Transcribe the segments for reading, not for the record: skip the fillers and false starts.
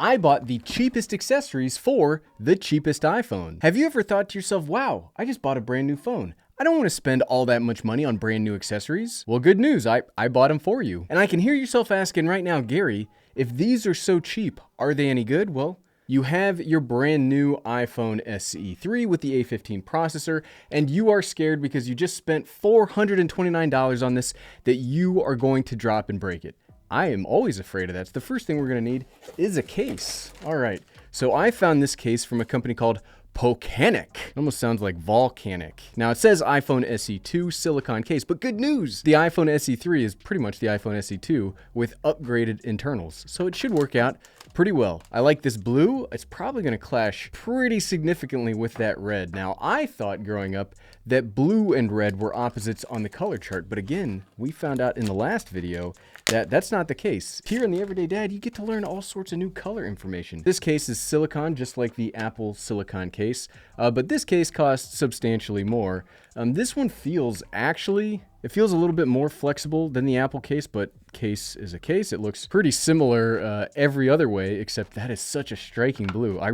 I bought the cheapest accessories for the cheapest iPhone. Have you ever thought to yourself, wow, I just bought a brand new phone. I don't want to spend all that much money on brand new accessories. Well, good news, I bought them for you. And I can hear yourself asking right now, Gary, if these are so cheap, are they any good? Well, you have your brand new iPhone SE 3 with the A15 processor, and you are scared because you just spent $429 on this that you are going to drop and break it. I am always afraid of that. So the first thing we're going to need is a case. All right, so I found this case from a company called POWERRADD. Almost sounds like volcanic. Now it says iPhone SE 2 silicone case, but good news! The iPhone SE 3 is pretty much the iPhone SE 2 with upgraded internals, so it should work out pretty well. I like this blue. It's probably going to clash pretty significantly with that red. Now, I thought growing up that blue and red were opposites on the color chart, but again, we found out in the last video that that's not the case. Here in the Everyday Dad, you get to learn all sorts of new color information. This case is silicone, just like the Apple silicone case, but this case costs substantially more. This one feels it feels a little bit more flexible than the Apple case, but case is a case. It looks pretty similar every other way, except that is such a striking blue. I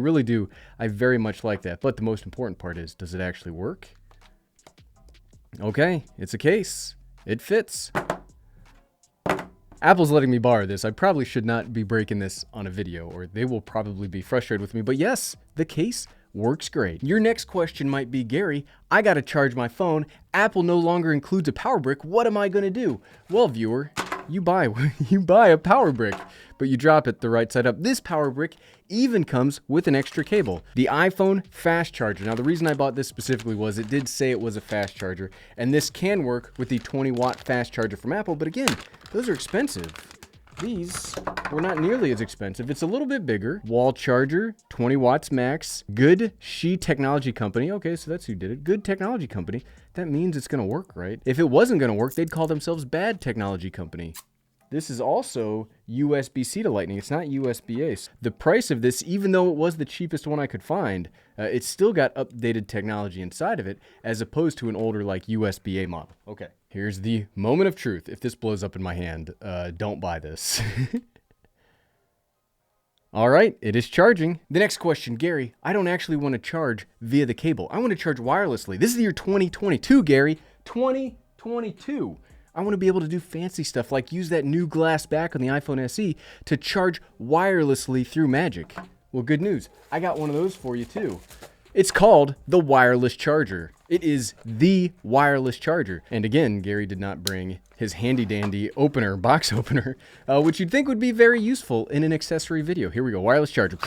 very much like that. But the most important part is, does it actually work? Okay, it's a case. It fits. Apple's letting me borrow this. I probably should not be breaking this on a video, or they will probably be frustrated with me. But yes, the case works great. Your next question might be, Gary, I gotta charge my phone. Apple no longer includes a power brick. What am I gonna do? Well, viewer, you buy a power brick, but you drop it the right side up. This power brick even comes with an extra cable. The iPhone fast charger. Now, the reason I bought this specifically was it did say it was a fast charger, and this can work with the 20-watt fast charger from Apple, but again, those are expensive. These were not nearly as expensive. It's a little bit bigger. Wall charger, 20 watts max. Good Technology Company. Okay, so that's who did it. Good Technology Company. That means it's gonna work, right? If it wasn't gonna work, they'd call themselves Bad Technology Company. This is also USB-C to Lightning. It's not USB-A. The price of this, even though it was the cheapest one I could find, it's still got updated technology inside of it, as opposed to an older like USB-A model. Okay, here's the moment of truth. If this blows up in my hand, don't buy this. All right, it is charging. The next question, Gary, I don't actually want to charge via the cable. I want to charge wirelessly. This is the year 2022, Gary. 2022. I want to be able to do fancy stuff like use that new glass back on the iPhone SE to charge wirelessly through Magic. Well, good news. I got one of those for you too. It's called the wireless charger. It is the wireless charger. And again, Gary did not bring his handy dandy opener, box opener, which you'd think would be very useful in an accessory video. Here we go, wireless charger.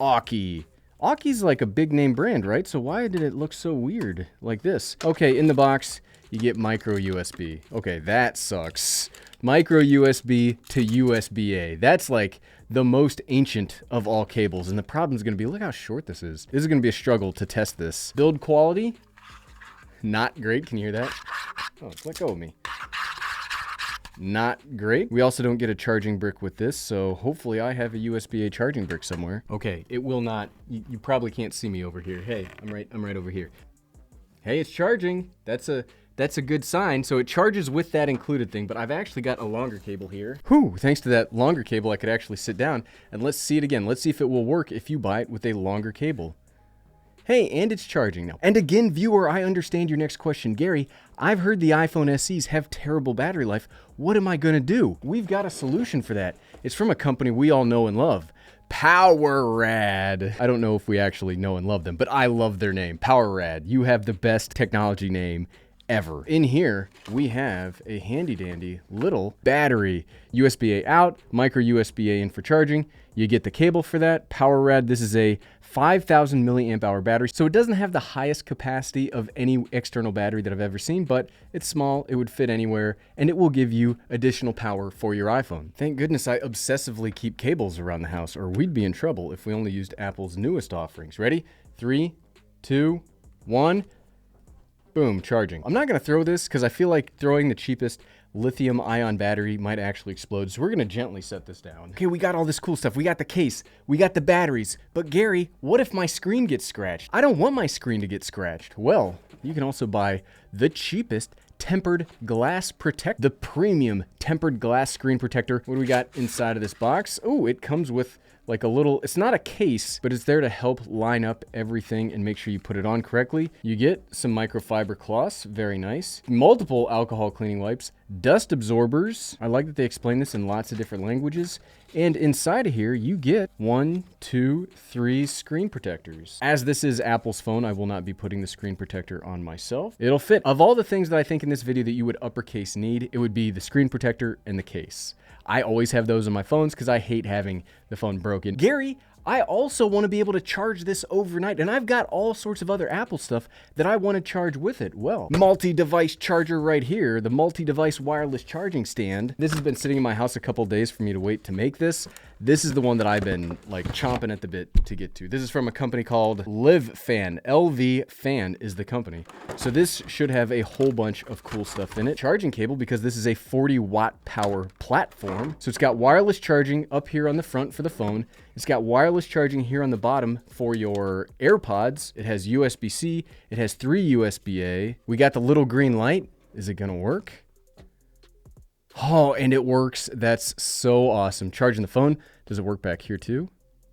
Aukey. Auki's like a big name brand, right? So why did it look so weird like this? Okay, in the box, you get micro USB. Okay, that sucks. Micro USB to USB-A. That's like the most ancient of all cables. And the problem is going to be, look how short this is. This is going to be a struggle to test this. Build quality, not great. Can you hear that? Oh, let go of me. Not great. We also don't get a charging brick with this, so hopefully I have a USB-A charging brick somewhere. Okay, it will not. You probably can't see me over here. Hey, I'm right over here. Hey, it's charging. That's a good sign. So it charges with that included thing, but I've actually got a longer cable here. Whew, thanks to that longer cable, I could actually sit down and let's see it again. Let's see if it will work if you buy it with a longer cable. Hey, and it's charging now. And again, viewer, I understand your next question. Gary, I've heard the iPhone SEs have terrible battery life. What am I gonna do? We've got a solution for that. It's from a company we all know and love. POWERRADD. I don't know if we actually know and love them, but I love their name. POWERRADD. You have the best technology name ever. In here, we have a handy dandy little battery. USB-A out, micro USB-A in for charging. You get the cable for that. POWERRADD, this is a 5,000 milliamp hour battery. So it doesn't have the highest capacity of any external battery that I've ever seen, but it's small, it would fit anywhere, and it will give you additional power for your iPhone. Thank goodness I obsessively keep cables around the house, or we'd be in trouble if we only used Apple's newest offerings. Ready? 3, 2, 1. Boom, charging. I'm not gonna throw this because I feel like throwing the cheapest lithium ion battery might actually explode. So we're gonna gently set this down. Okay, we got all this cool stuff. We got the case, we got the batteries, but Gary, what if my screen gets scratched? I don't want my screen to get scratched. Well, you can also buy the cheapest tempered glass protect, the premium tempered glass screen protector. What do we got inside of this box? Oh, it comes with like a little, it's not a case, but it's there to help line up everything and make sure you put it on correctly. You get some microfiber cloths, very nice. Multiple alcohol cleaning wipes, dust absorbers. I like that they explain this in lots of different languages. And inside of here, you get 1, 2, 3 screen protectors. As this is Apple's phone, I will not be putting the screen protector on myself. It'll fit. Of all the things that I think in this video that you would uppercase need, it would be the screen protector and the case. I always have those on my phones because I hate having the phone broken. Gary, I also want to be able to charge this overnight, and I've got all sorts of other Apple stuff that I want to charge with it. Well, multi-device charger right here, the multi-device wireless charging stand. This has been sitting in my house a couple days for me to wait to make this. This is the one that I've been like chomping at the bit to get to. This is from a company called Live Fan. LV Fan is the company. So this should have a whole bunch of cool stuff in it. Charging cable, because this is a 40-watt power platform. So it's got wireless charging up here on the front for the phone. It's got wireless charging here on the bottom for your AirPods. It has USB-C. It has 3 USB-A. We got the little green light. Is it gonna work? Oh, and it works. That's so awesome. Charging the phone. Does it work back here too?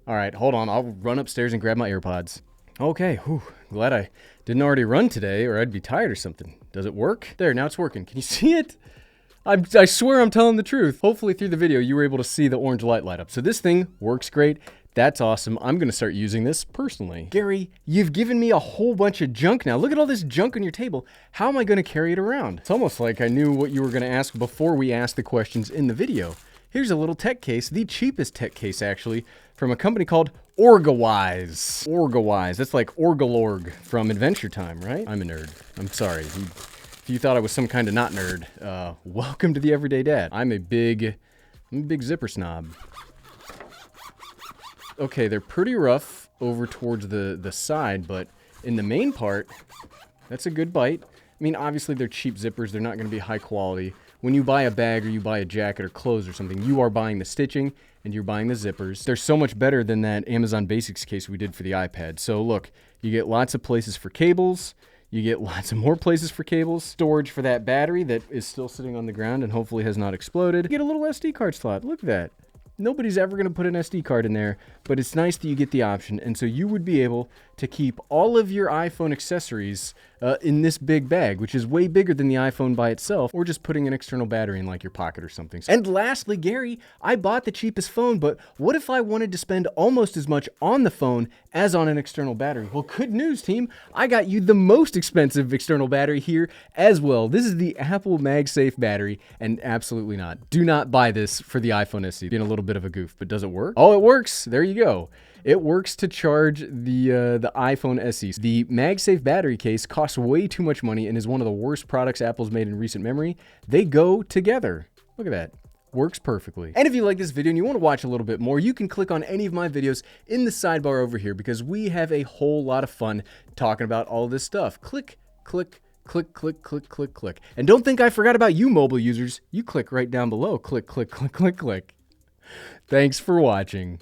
All right, hold on. I'll run upstairs and grab my AirPods. Okay, whew. Glad I didn't already run today or I'd be tired or something. Does it work? There, now it's working. Can you see it? I swear I'm telling the truth. Hopefully through the video you were able to see the orange light light up. So this thing works great. That's awesome. I'm going to start using this personally. Gary, you've given me a whole bunch of junk now. Look at all this junk on your table. How am I going to carry it around? It's almost like I knew what you were going to ask before we asked the questions in the video. Here's a little tech case, the cheapest tech case actually, from a company called Orgawise. Orgawise. That's like Orgalorg from Adventure Time, right? I'm a nerd. I'm sorry. If you thought I was some kind of not nerd, welcome to the Everyday Dad. I'm a big zipper snob. Okay, they're pretty rough over towards the side, but in the main part, that's a good bite. I mean, obviously they're cheap zippers. They're not going to be high quality. When you buy a bag or you buy a jacket or clothes or something, you are buying the stitching and you're buying the zippers. They're so much better than that Amazon Basics case we did for the iPad. So look, you get lots of places for cables. You get lots of more places for cables. Storage for that battery that is still sitting on the ground and hopefully has not exploded. You get a little SD card slot. Look at that. Nobody's ever going to put an SD card in there, but it's nice that you get the option. And so you would be able to keep all of your iPhone accessories in this big bag, which is way bigger than the iPhone by itself, or just putting an external battery in like your pocket or something. And lastly, Gary, I bought the cheapest phone, but what if I wanted to spend almost as much on the phone as on an external battery? Well, good news, team. I got you the most expensive external battery here as well. This is the Apple MagSafe Battery, and absolutely not. Do not buy this for the iPhone SE. Being a little bit of a goof, but does it work? Oh, it works. There you go. It works to charge the iPhone SE. The MagSafe battery case costs way too much money and is one of the worst products Apple's made in recent memory. They go together. Look at that. Works perfectly. And if you like this video and you want to watch a little bit more, you can click on any of my videos in the sidebar over here because we have a whole lot of fun talking about all this stuff. Click, click, click, click, click, click, click. And don't think I forgot about you mobile users. You click right down below. Click, click, click, click, click. Thanks for watching.